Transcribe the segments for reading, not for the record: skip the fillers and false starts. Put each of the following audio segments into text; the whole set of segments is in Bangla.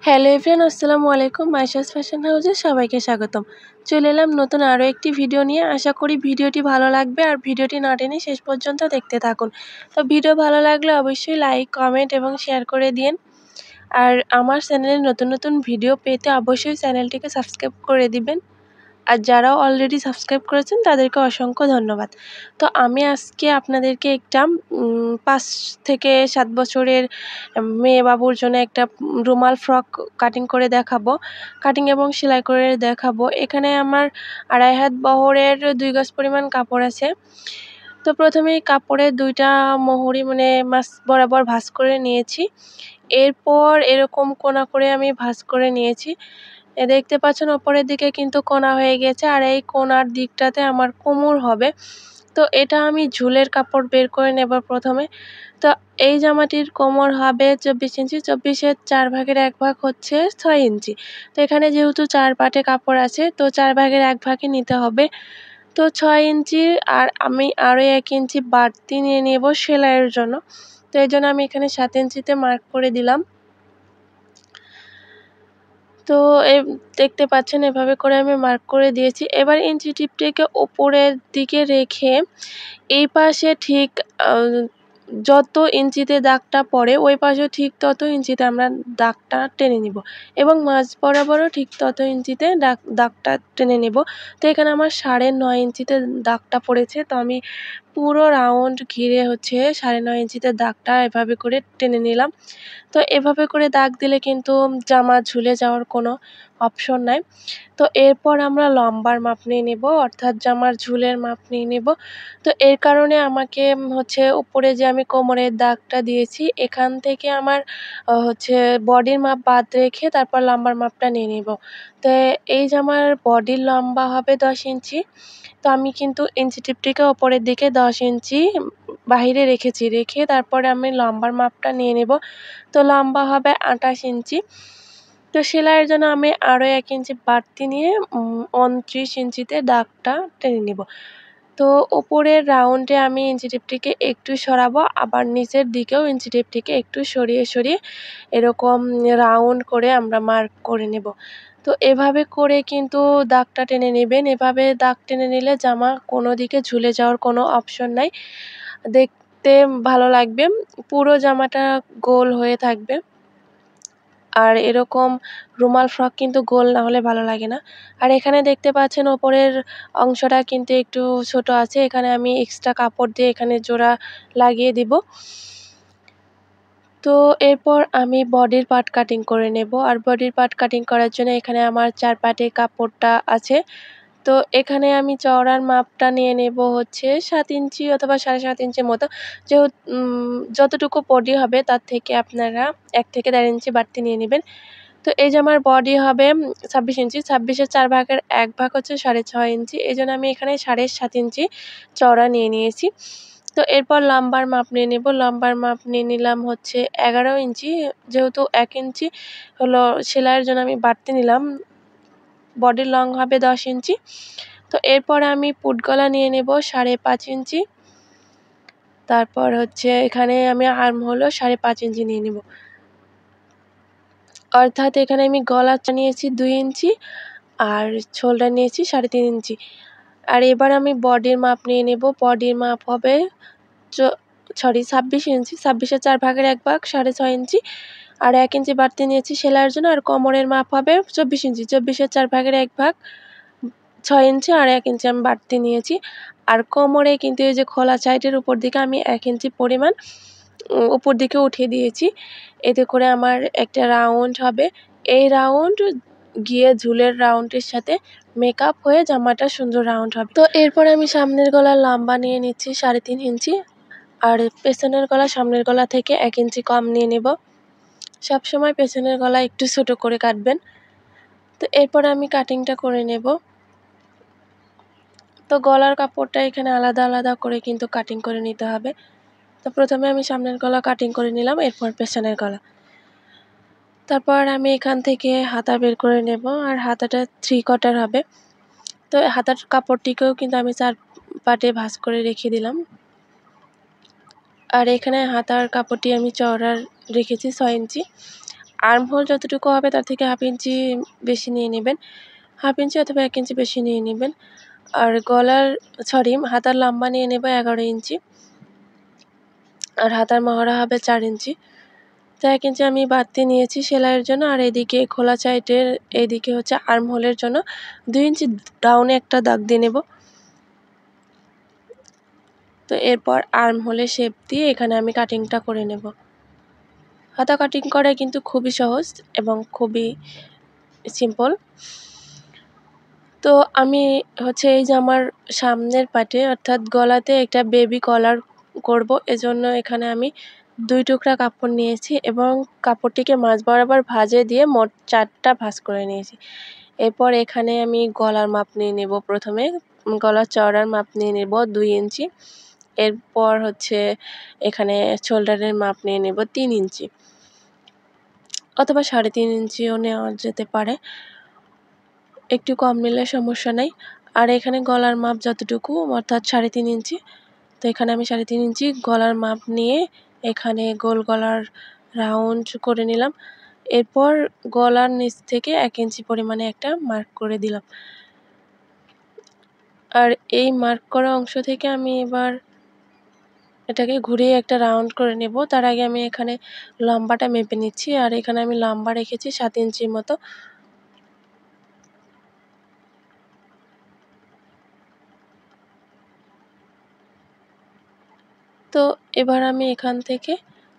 হ্যালো এভরিওয়ান, আসসালামু আলাইকুম। মাইশাস ফ্যাশন হাউসে সবাইকে স্বাগতম। চলে এলাম নতুন আরও একটি ভিডিও নিয়ে। আশা করি ভিডিওটি ভালো লাগবে আর ভিডিওটি না টেনে শেষ পর্যন্ত দেখতে থাকুন। তো ভিডিও ভালো লাগলে অবশ্যই লাইক, কমেন্ট এবং শেয়ার করে দিন। আর আমার চ্যানেলে নতুন নতুন ভিডিও পেতে অবশ্যই চ্যানেলটিকে সাবস্ক্রাইব করে দিবেন। আর যারা অলরেডি সাবস্ক্রাইব করেছেন তাদেরকে অসংখ্য ধন্যবাদ। তো আমি আজকে আপনাদেরকে একটা ৫ থেকে ৭ বছরের মেয়ে বাবুর জন্য একটা রুমাল ফ্রক কাটিং করে দেখাবো। কাটিং এবং সেলাই করে দেখাবো। এখানে আমার ২.৫ হাত বহরের ২ গজ পরিমাণ কাপড় আছে। তো প্রথমেই কাপড়ের ২টা মোহরি মাছ বরাবর ভাঁজ করে নিয়েছি। এরপর এরকম কোনা করে আমি ভাঁজ করে নিয়েছি। দেখতে পাচ্ছেন ওপরের দিকে কিন্তু কোনা হয়ে গেছে, আর এই কোনার দিকটাতে আমার কোমর হবে। তো এটা আমি ঝুলের কাপড় বের করে নেব প্রথমে। তো এই জামাটির কোমর হবে ২৪ ইঞ্চি, ২৪-এর ৪ ভাগের ১ ভাগ হচ্ছে ৬ ইঞ্চি। তো এখানে যেহেতু ৪ পাটে কাপড় আছে, তো ৪ ভাগের ১ ভাগই নিতে হবে। তো ৬ ইঞ্চি আর আমি আরও ১ ইঞ্চি বাড়তি নিয়ে নেব সেলাইয়ের জন্য। তো এই জন্য আমি এখানে ৭ ইঞ্চিতে মার্ক করে দিলাম। তো দেখতে পাচ্ছেন এভাবে করে আমি মার্ক করে দিয়েছি। এবার ইঞ্চি টিপটিকে ওপরের দিকে রেখে এই পাশে ঠিক যত ইঞ্চিতে দাগটা পড়ে ওই পাশেও ঠিক তত ইঞ্চিতে আমরা দাগটা টেনে নিব এবং মাঝ বরাবরও ঠিক তত ইঞ্চিতে দাগটা টেনে নেব। তো এখানে আমার ৯.৫ ইঞ্চিতে দাগটা পড়েছে। তো আমি পুরো রাউন্ড ঘিরে ৯.৫ ইঞ্চিতে দাগটা এভাবে করে টেনে নিলাম। তো এভাবে করে দাগ দিলে কিন্তু জামা ঝুলে যাওয়ার কোনো অপশন নাই। তো এরপর আমরা লম্বার মাপ নিয়ে নেব, অর্থাৎ জামার ঝুলের মাপ নিয়ে নেব। তো এর কারণে আমাকে উপরে যে আমি কোমরের দাগটা দিয়েছি এখান থেকে আমার বডির মাপ বাদ রেখে তারপর লম্বার মাপটা নিয়ে নেব। তো এই জামার বডির লম্বা হবে ১০ ইঞ্চি। তো আমি কিন্তু ইঞ্চি টিপটিকে ওপরের দিকে ১০ ইঞ্চি বাহিরে রেখেছি, রেখে তারপরে আমি লম্বার মাপটা নিয়ে নেব। তো লম্বা হবে ২৮ ইঞ্চি। তো সেলাইয়ের জন্য আমি আরও ১ ইঞ্চি বাড়তি নিয়ে ২৯ ইঞ্চিতে দাগটা টেনে নেব। তো ওপরের রাউন্ডে আমি ইঞ্চি টেপটিকে একটু সরাবো, আবার নিচের দিকেও ইঞ্চি টেপটিকে একটু সরিয়ে সরিয়ে এরকম রাউন্ড করে আমরা মার্ক করে নেব। তো এভাবে করে কিন্তু দাগটা টেনে নেবেন। এভাবে দাগ টেনে নিলে জামা কোনো দিকে ঝুলে যাওয়ার কোনো অপশন নাই। দেখতে ভালো লাগবে, পুরো জামাটা গোল হয়ে থাকবে। আর এরকম রুমাল ফ্রক কিন্তু গোল না হলে ভালো লাগে না। আর এখানে দেখতে পাচ্ছেন ওপরের অংশটা কিন্তু একটু ছোট আছে। এখানে আমি এক্সট্রা কাপড় দিয়ে এখানে জোড়া লাগিয়ে দিব। তো এরপর আমি বডির পার্ট কাটিং করে নেব। আর বডির পার্ট কাটিং করার জন্য এখানে আমার ৪ পাটে কাপড়টা আছে। তো এখানে আমি চওড়ার মাপটা নিয়ে নেব ৭ ইঞ্চি অথবা ৭.৫ ইঞ্চির মতো। যতটুকু বডি হবে তার থেকে আপনারা ১ থেকে ১.৫ ইঞ্চি বাড়তি নিয়ে নেবেন। তো এই জামার বডি হবে ২৬ ইঞ্চি, ২৬-এর ৪ ভাগের ১ ভাগ হচ্ছে ৬.৫ ইঞ্চি। এজন্য আমি এখানে ৭.৫ ইঞ্চি চওড়া নিয়ে নিয়েছি। তো এরপর লম্বার মাপ নিয়ে নেব। লম্বার মাপ নিয়ে নিলাম ১১ ইঞ্চি, যেহেতু ১ ইঞ্চি সেলাইয়ের জন্য আমি বাড়তি নিলাম। বডির লং হবে ১০ ইঞ্চি। তো এরপর আমি পুট গলা নিয়ে নেব ৫.৫ ইঞ্চি। তারপর এখানে আমি আর্ম হলো ৫.৫ ইঞ্চি নিয়ে নেব। অর্থাৎ এখানে আমি গলা নিয়েছি ২ ইঞ্চি আর শোল্ডার নিয়েছি ৩.৫ ইঞ্চি। আর এবার আমি বডির মাপ নিয়ে নেব। বডির মাপ হবে ২৬ ইঞ্চি, ২৬-এর ৪ ভাগের ১ ভাগ ৬.৫ ইঞ্চি। আর ১ ইঞ্চি বাড়তি নিয়েছি সেলাইয়ের জন্য। আর কোমরের মাপ হবে ২৪ ইঞ্চি, ২৪-এর ৪ ভাগের ১ ভাগ ৬ ইঞ্চি আর ১ ইঞ্চি আমি বাড়তি নিয়েছি। আর কোমরে কিন্তু এই যে খোলা সাইডের উপর দিকে আমি ১ ইঞ্চি পরিমাণ উপর দিকে উঠিয়ে দিয়েছি। এতে করে আমার একটা রাউন্ড হবে। এই রাউন্ড গিয়ে ঝুলের রাউন্ডের সাথে মেকআপ হয়ে জামাটা সুন্দর রাউন্ড হবে। তো এরপর আমি সামনের গলার লম্বা নিয়ে নিচ্ছি ৩.৫ ইঞ্চি। আর পেছনের গলা সামনের গলা থেকে ১ ইঞ্চি কম নিয়ে নেব। সবসময় পেছনের গলা একটু ছোট করে কাটবেন। তো এরপর আমি কাটিংটা করে নেব। তো গলার কাপড়টা এখানে আলাদা আলাদা করে কিন্তু কাটিং করে নিতে হবে। তো প্রথমে আমি সামনের গলা কাটিং করে নিলাম, এরপর পেছনের গলা। তারপর আমি এখান থেকে হাতা বের করে নেব, আর হাতাটা 3 কোয়ার্টার হবে। তো হাতার কাপড়টিকেও কিন্তু আমি ৪ পাটে ভাঁজ করে রেখে দিলাম। আর এখানে হাতার কাপড়টি আমি চওড়া রেখেছি ৬ ইঞ্চি। আর্মহোল যতটুকু হবে তার থেকে 1/2 ইঞ্চি বেশি নিয়ে নেবেন, 1/2 ইঞ্চি অথবা 1 ইঞ্চি বেশি নিয়ে নেবেন। আর হাতার লম্বা নিয়ে নেব 11 ইঞ্চি, আর হাতার মহড়া হবে 4 ইঞ্চি। তো 1 ইঞ্চি আমি বাড়তি নিয়েছি সেলাইয়ের জন্য, আর এদিকে খোলা সাইডের এইদিকে হচ্ছে আর্মহোলের জন্য 2 ইঞ্চি ডাউনে একটা দাগ দিয়ে নেব। তো এরপর আর্মহোলের শেপ দিয়ে এখানে আমি কাটিংটা করে নেব। হাতা কাটিং করা কিন্তু খুবই সহজ এবং খুবই সিম্পল। তো আমি হচ্ছে এই যে আমার সামনের পাটে অর্থাৎ গলাতে একটা বেবি কলার করব, এজন্য এখানে আমি 2 টুকরা কাপড় নিয়েছি এবং কাপড়টিকে মাঝ বরাবর ভাঁজে দিয়ে মোট 4টা ভাঁজ করে নিয়েছি। এরপর এখানে আমি গলার মাপ নিয়ে নেব। প্রথমে গলার চওড়ার মাপ নিয়ে নেব 2 ইঞ্চি। এরপর হচ্ছে এখানে শোল্ডারের মাপ নিয়ে নেব 3 ইঞ্চি অথবা 3.5 ইঞ্চিও নেওয়া যেতে পারে, একটু কম নিলে সমস্যা নাই। আর এখানে গলার মাপ যতটুকু অর্থাৎ 3.5 ইঞ্চি, তো এখানে আমি 3.5 ইঞ্চি গলার মাপ নিয়ে এখানে গোল গলার রাউন্ড করে নিলাম। এরপর গলার নিচ থেকে 1 ইঞ্চি পরিমাণে একটা মার্ক করে দিলাম। আর এই মার্ক করা অংশ থেকে আমি এবার এটাকে ঘুরিয়ে একটা রাউন্ড করে নেব। তার আগে আমি এখানে লম্বাটা মেপে নিচ্ছি, আর এখানে আমি লম্বা রেখেছি 7 ইঞ্চির মতো। তো এবার আমি এখান থেকে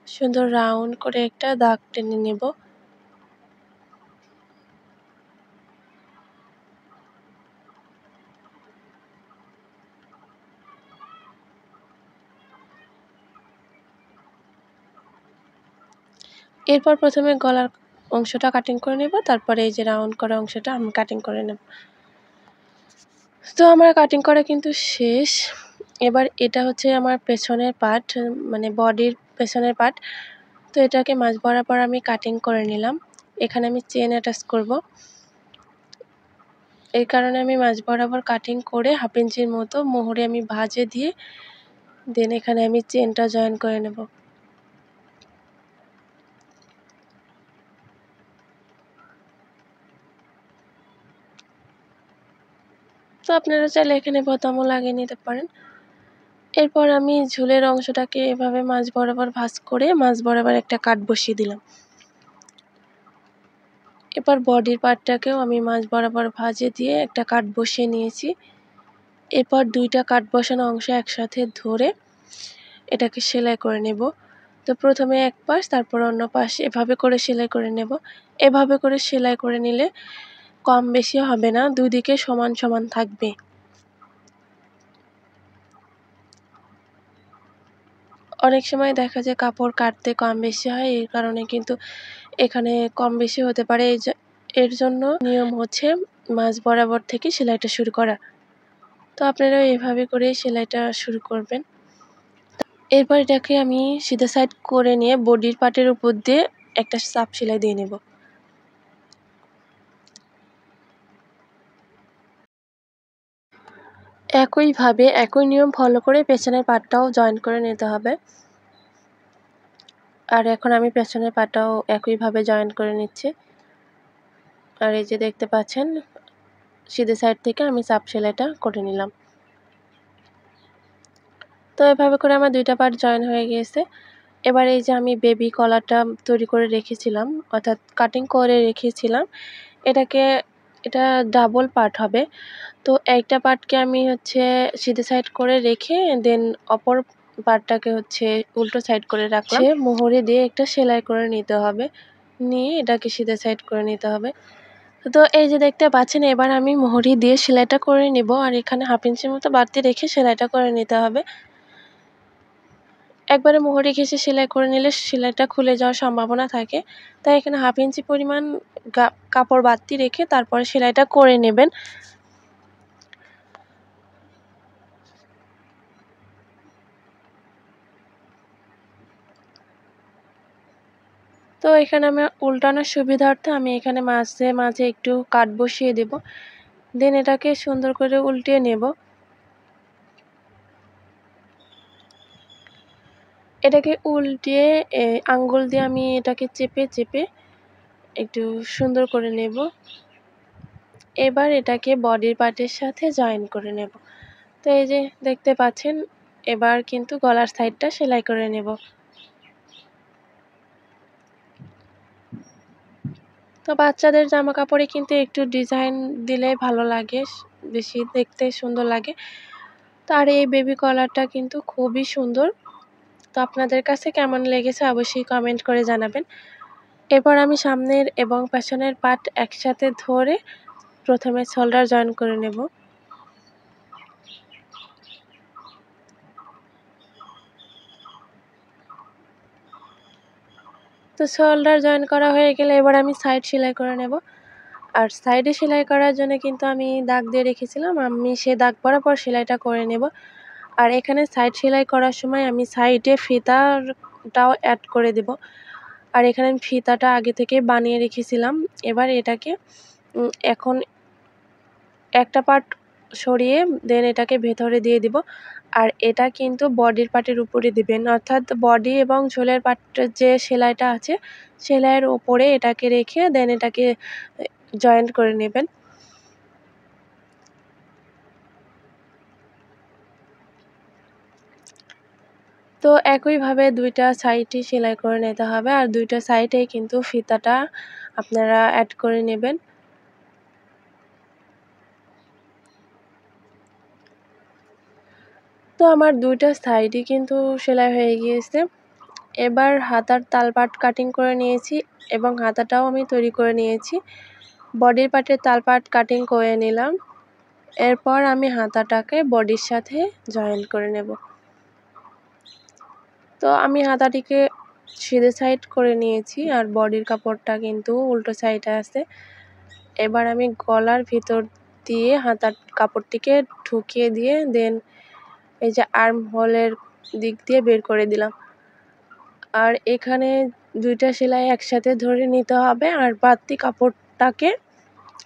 সুন্দর রাউন্ড করে একটা দাগ টেনে নেব। এরপর প্রথমে গলার অংশটা কাটিং করে নেব, তারপরে এই যে রাউন্ড করা অংশটা আমি কাটিং করে নেব। তো আমার কাটিং করা কিন্তু শেষ। এবার এটা হচ্ছে আমার পেছনের পার্ট, মানে বডির পেছনের পার্ট। তো এটাকে মাঝ বরাবর আমি কাটিং করে নিলাম। এখানে আমি চেন অ্যাটাচ করব, এই কারণে আমি মাঝ বরাবর কাটিং করে 1/2 ইঞ্চির মতো মোহরে আমি ভাঁজে দিয়ে দেন এখানে আমি চেনটা জয়েন করে নেব। তো আপনারা চাইলে এখানে বোতামও লাগিয়ে নিতে পারেন। এরপর আমি ঝুলের অংশটাকে এভাবে মাঝ বরাবর ভাঁজ করে মাঝ বরাবর একটা কাট বসিয়ে দিলাম। এবার বডির পার্টটাকেও আমি মাঝ বরাবর ভাঁজে দিয়ে একটা কাট বসিয়ে নিয়েছি। এরপর 2টা কাট বসানো অংশ একসাথে ধরে এটাকে সেলাই করে নেব। তো প্রথমে এক পাশ তারপর অন্য পাশ এভাবে করে সেলাই করে নেব। এভাবে করে সেলাই করে নিলে কম বেশি হবে না, দুদিকে সমান সমান থাকবে। অনেক সময় দেখা যায় কাপড় কাটতে কম বেশি হয়, এই কারণে কিন্তু এখানে কম বেশি হতে পারে। এর জন্য নিয়ম হচ্ছে মাঝ বরাবর থেকে সেলাইটা শুরু করা। তো আপনারা এভাবে করে সেলাইটা শুরু করবেন। এরপর এটাকে আমি সিধা সাইড করে নিয়ে বডির পার্টের উপর দিয়ে একটা চাপ সেলাই দিয়ে নেব। একইভাবে একই নিয়ম ফলো করে পেছনের পার্টটাও জয়েন করে নিতে হবে। আর এখন আমি পেছনের পাটাও একইভাবে জয়েন করে নিচ্ছি। আর এই যে দেখতে পাচ্ছেন সিধে সাইড থেকে আমি চাপ সেলাইটা করে নিলাম। তো এভাবে করে আমার 2টা পার্ট জয়েন হয়ে গিয়েছে। এবার এই যে আমি বেবি কলারটা তৈরি করে রেখেছিলাম অর্থাৎ কাটিং করে রেখেছিলাম, এটা ডাবল পার্ট হবে। তো একটা পার্টকে আমি হচ্ছে সিধে সাইড করে রেখে দেন অপর পার্টটাকে হচ্ছে উল্টো সাইড করে রাখলাম। মোহরে দিয়ে একটা সেলাই করে নিতে হবে, নিয়ে এটাকে সিধে সাইড করে নিতে হবে। তো এই যে দেখতে পাচ্ছেন এবার আমি মোহরি দিয়ে সেলাইটা করে নিব, আর এখানে 1/2 ইঞ্চির মতো বাড়তি রেখে সেলাইটা করে নিতে হবে। একবারে মোহরি ঘেঁষে সেলাই করে নিলে সেলাইটা খুলে যাওয়ার সম্ভাবনা থাকে, তাই এখানে 1/2 ইঞ্চি পরিমাণ কাপড় বাড়তি রেখে তারপরে সেলাইটা করে নেবেন। তো এখানে আমার উল্টানোর সুবিধার্থে আমি এখানে মাঝে মাঝে একটু কাট বসিয়ে দেব, দেন এটাকে সুন্দর করে উল্টিয়ে নেব। এটাকে উল্টিয়ে আঙ্গুল দিয়ে আমি এটাকে চেপে চেপে একটু সুন্দর করে নেব। এবার এটাকে বডির পার্টের সাথে জয়েন করে নেব। তো এই যে দেখতে পাচ্ছেন, এবার কিন্তু গলার সাইডটা সেলাই করে নেব। তো বাচ্চাদের জামা কাপড়ে কিন্তু একটু ডিজাইন দিলে ভালো লাগে, বেশি দেখতে সুন্দর লাগে। তো আর এই বেবি কলারটা কিন্তু খুবই সুন্দর। তো আপনাদের কাছে কেমন লেগেছে অবশ্যই কমেন্ট করে জানাবেন। এরপর আমি সামনের এবং পেছনের পার্ট একসাথে ধরে প্রথমে শোল্ডার জয়েন করে নেব। তো শোল্ডার জয়েন করা হয়ে গেলে এবার আমি সাইড সেলাই করে নেব। আর সাইডে সেলাই করার জন্য কিন্তু আমি দাগ দিয়ে রেখেছিলাম, আমি সে দাগ বরাবর সেলাইটা করে নেব। আর এখানে সাইড সেলাই করার সময় আমি সাইডে ফিতাটাও অ্যাড করে দেব। আর এখানে আমি ফিতাটা আগে থেকে বানিয়ে রেখেছিলাম। এবার এটাকে এখন একটা পার্ট সরিয়ে দেন এটাকে ভেতরে দিয়ে দিব। আর এটা কিন্তু বডির পার্টের উপরে দিবেন, অর্থাৎ বডি এবং ঝোলের পার্টের যে সেলাইটা আছে সেলাইয়ের ওপরে এটাকে রেখে দেন এটাকে জয়েন্ট করে নেবেন। তো একইভাবে দুইটা সাইডই সেলাই করে নিতে হবে, আর দুইটা সাইডেই কিন্তু ফিতাটা আপনারা অ্যাড করে নেবেন। তো আমার দুইটা সাইডই কিন্তু সেলাই হয়ে গিয়েছে। এবার হাতার তালপাট কাটিং করে নিয়েছি এবং হাতাটাও আমি তৈরি করে নিয়েছি। বডির পার্টের তালপাট কাটিং করে নিলাম। এরপর আমি হাতাটাকে বডির সাথে জয়েন করে নেব। তো আমি হাতাটিকে সিধে সাইড করে নিয়েছি আর বডির কাপড়টা কিন্তু উল্টো সাইডে আছে। এবার আমি গলার ভিতর দিয়ে হাতার কাপড়টিকে ঢুকিয়ে দিয়ে দেন এই যে আর্ম হোলের দিক দিয়ে বের করে দিলাম। আর এখানে দুইটা সেলাই একসাথে ধরে নিতে হবে আর বাড়তি কাপড়টাকে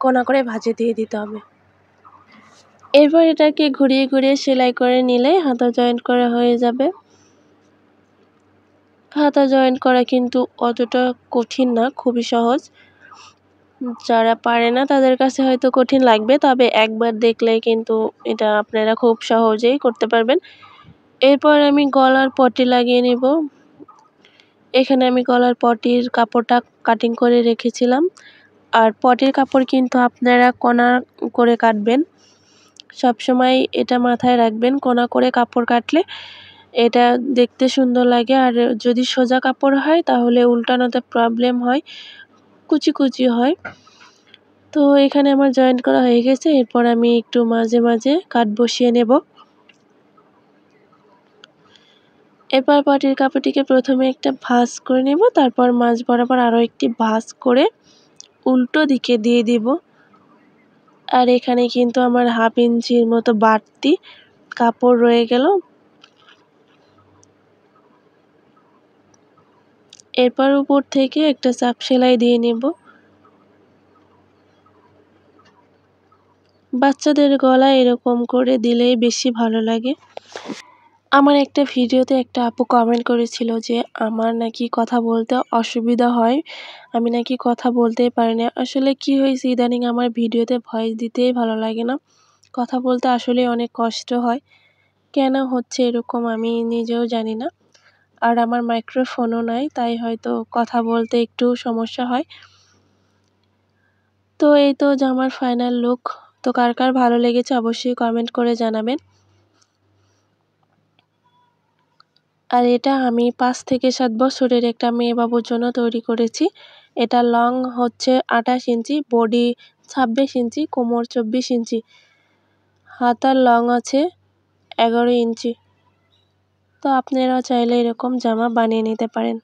কোনা করে ভাঁজে দিয়ে দিতে হবে। এরপর এটাকে ঘুরিয়ে ঘুরিয়ে সেলাই করে নিলে হাতা জয়েন্ট করা হয়ে যাবে। হাতা জয়েন্ট করা কিন্তু অতটা কঠিন না, খুবই সহজ। যারা পারে না তাদের কাছে হয়তো কঠিন লাগবে, তবে একবার দেখলে কিন্তু এটা আপনারা খুব সহজেই করতে পারবেন। এরপর আমি গলার পট্টি লাগিয়ে নেব। এখানে আমি গলার পটির কাপড়টা কাটিং করে রেখেছিলাম। আর পটির কাপড় কিন্তু আপনারা কোনা করে কাটবেন। সবসময় এটা মাথায় রাখবেন, কোনা করে কাপড় কাটলে এটা দেখতে সুন্দর লাগে। আর যদি সোজা কাপড় হয় তাহলে উল্টানোতে প্রবলেম হয়, কুচি কুচি হয়। তো এখানে আমার জয়েন্ট করা হয়ে গেছে। এরপর আমি একটু মাঝে মাঝে কাট বসিয়ে নেব। এরপর পটির কাপড়টিকে প্রথমে একটা ভাঁজ করে নেব, তারপর মাঝ বরাবর আরও একটি ভাঁজ করে উল্টো দিকে দিয়ে দিব। আর এখানে কিন্তু আমার 1/2 ইঞ্চির মতো বাড়তি কাপড় রয়ে গেল। এরপর উপর থেকে একটা চাপ সেলাই দিয়ে নেব। বাচ্চাদের গলায় এরকম করে দিলেই বেশি ভালো লাগে। আমার একটা ভিডিওতে একটা আপু কমেন্ট করেছিল যে আমার নাকি কথা বলতে অসুবিধা হয়, আমি নাকি কথা বলতেই পারি না। আসলে কি হয়েছে, ইদানিং আমার ভিডিওতে ভয়েস দিতেই ভালো লাগে না, কথা বলতে আসলে অনেক কষ্ট হয়। কেন হচ্ছে এরকম আমি নিজেও জানি না। আর আমার মাইক্রোফোনও নাই, তাই হয়তো কথা বলতে একটু সমস্যা হয়। তো এই তো জামার ফাইনাল লুক। তো কার কার ভালো লেগেছে অবশ্যই কমেন্ট করে জানাবেন। আর এটা আমি 5 থেকে 7 বছরের একটা মেয়ে বাবুর জন্য তৈরি করেছি। এটা লং হচ্ছে 28 ইঞ্চি, বডি 26 ইঞ্চি, কোমর 24 ইঞ্চি, হাতার লং আছে 11 ইঞ্চি। তো আপনারাও চাইলে এরকম জামা বানিয়ে নিতে পারেন।